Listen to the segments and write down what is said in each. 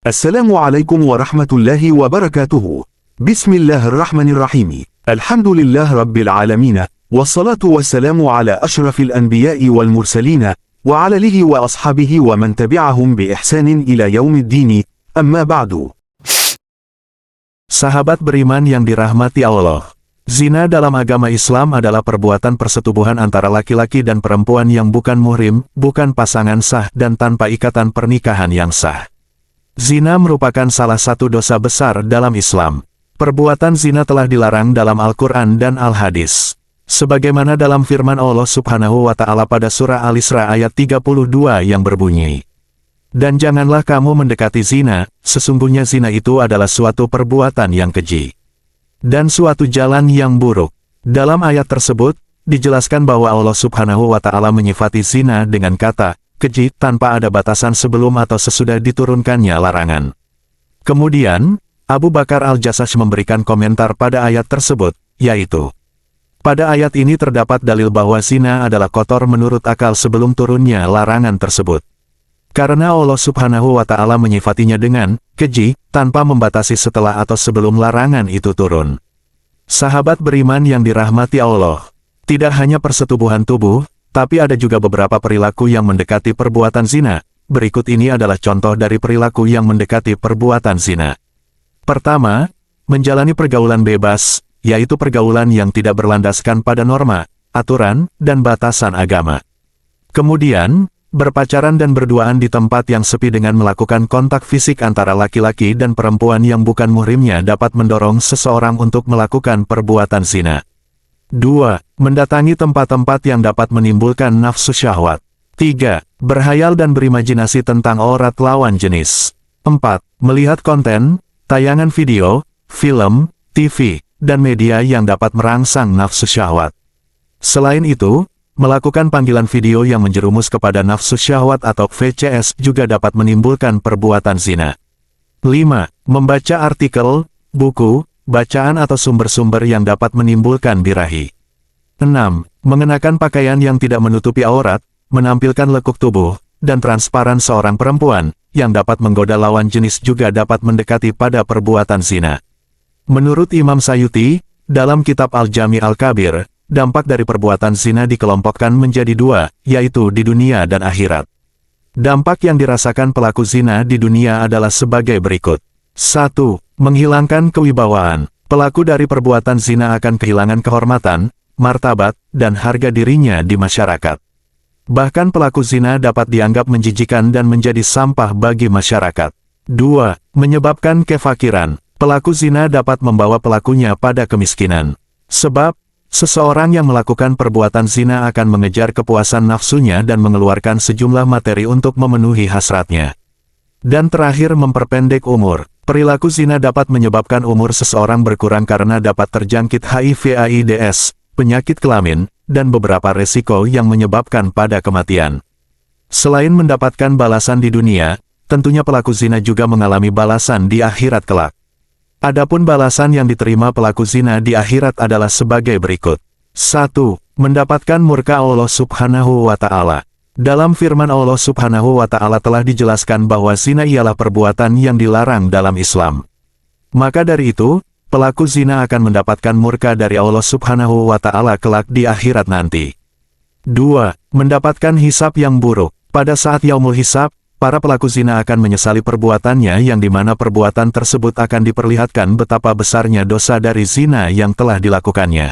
Assalamualaikum warahmatullahi wabarakatuh. Bismillahirrahmanirrahim. Alhamdulillah rabbil alamin. Wassalatu wassalamu ala ashrafil anbiya'i wal mursalin wa ala alihi wa ashabihi wa man tabi'ahum bi ihsanin ila yaumiddin. Amma ba'du. Sahabat beriman yang dirahmati Allah. Zina dalam agama Islam adalah perbuatan persetubuhan antara laki-laki dan perempuan yang bukan muhrim, bukan pasangan sah dan tanpa ikatan pernikahan yang sah. Zina merupakan salah satu dosa besar dalam Islam. Perbuatan zina telah dilarang dalam Al-Quran dan Al-Hadis. Sebagaimana dalam firman Allah Subhanahu wa Ta'ala pada surah Al-Isra ayat 32 yang berbunyi, "Dan janganlah kamu mendekati zina, sesungguhnya zina itu adalah suatu perbuatan yang keji dan suatu jalan yang buruk." Dalam ayat tersebut, dijelaskan bahwa Allah Subhanahu wa Ta'ala menyifati zina dengan kata keji tanpa ada batasan sebelum atau sesudah diturunkannya larangan. Kemudian, Abu Bakar Al-Jassas memberikan komentar pada ayat tersebut, yaitu, pada ayat ini terdapat dalil bahwa zina adalah kotor menurut akal sebelum turunnya larangan tersebut. Karena Allah Subhanahu wa Ta'ala menyifatinya dengan keji, tanpa membatasi setelah atau sebelum larangan itu turun. Sahabat beriman yang dirahmati Allah, tidak hanya persetubuhan tubuh, tapi ada juga beberapa perilaku yang mendekati perbuatan zina. Berikut ini adalah contoh dari perilaku yang mendekati perbuatan zina. Pertama, menjalani pergaulan bebas, yaitu pergaulan yang tidak berlandaskan pada norma, aturan, dan batasan agama. Kemudian, berpacaran dan berduaan di tempat yang sepi dengan melakukan kontak fisik antara laki-laki dan perempuan yang bukan muhrimnya dapat mendorong seseorang untuk melakukan perbuatan zina. 2. Mendatangi tempat-tempat yang dapat menimbulkan nafsu syahwat. 3. Berhayal dan berimajinasi tentang aurat lawan jenis. 4. Melihat konten, tayangan video, film, TV, dan media yang dapat merangsang nafsu syahwat. Selain itu, melakukan panggilan video yang menjerumus kepada nafsu syahwat atau VCS juga dapat menimbulkan perbuatan zina. 5. Membaca artikel, buku, bacaan atau sumber-sumber yang dapat menimbulkan birahi. 6. Mengenakan pakaian yang tidak menutupi aurat, menampilkan lekuk tubuh, dan transparan seorang perempuan, yang dapat menggoda lawan jenis juga dapat mendekati pada perbuatan zina. Menurut Imam Sayuti, dalam kitab Al-Jami Al-Kabir, dampak dari perbuatan zina dikelompokkan menjadi dua, yaitu di dunia dan akhirat. Dampak yang dirasakan pelaku zina di dunia adalah sebagai berikut. 1. Menghilangkan kewibawaan. Pelaku dari perbuatan zina akan kehilangan kehormatan, martabat, dan harga dirinya di masyarakat. Bahkan pelaku zina dapat dianggap menjijikan dan menjadi sampah bagi masyarakat. 2. Menyebabkan kefakiran. Pelaku zina dapat membawa pelakunya pada kemiskinan. Sebab, seseorang yang melakukan perbuatan zina akan mengejar kepuasan nafsunya dan mengeluarkan sejumlah materi untuk memenuhi hasratnya. Dan terakhir, memperpendek umur. Perilaku zina dapat menyebabkan umur seseorang berkurang karena dapat terjangkit HIV/AIDS, penyakit kelamin, dan beberapa resiko yang menyebabkan pada kematian. Selain mendapatkan balasan di dunia, tentunya pelaku zina juga mengalami balasan di akhirat kelak. Adapun balasan yang diterima pelaku zina di akhirat adalah sebagai berikut. 1. Mendapatkan murka Allah Subhanahu wa Ta'ala. Dalam firman Allah Subhanahu wa Ta'ala telah dijelaskan bahwa zina ialah perbuatan yang dilarang dalam Islam. Maka dari itu, pelaku zina akan mendapatkan murka dari Allah Subhanahu wa Ta'ala kelak di akhirat nanti. 2. Mendapatkan hisab yang buruk. Pada saat yaumul hisab, para pelaku zina akan menyesali perbuatannya yang dimana perbuatan tersebut akan diperlihatkan betapa besarnya dosa dari zina yang telah dilakukannya.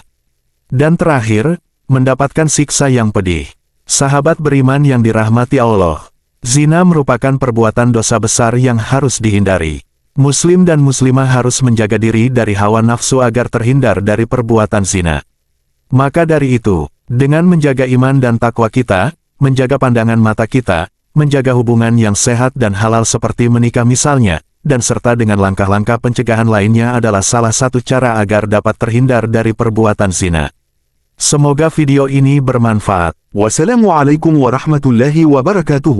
Dan terakhir, mendapatkan siksa yang pedih. Sahabat beriman yang dirahmati Allah, zina merupakan perbuatan dosa besar yang harus dihindari. Muslim dan muslimah harus menjaga diri dari hawa nafsu agar terhindar dari perbuatan zina. Maka dari itu, dengan menjaga iman dan takwa kita, menjaga pandangan mata kita, menjaga hubungan yang sehat dan halal seperti menikah misalnya, dan serta dengan langkah-langkah pencegahan lainnya adalah salah satu cara agar dapat terhindar dari perbuatan zina. Semoga video ini bermanfaat. Wassalamualaikum warahmatullahi wabarakatuh.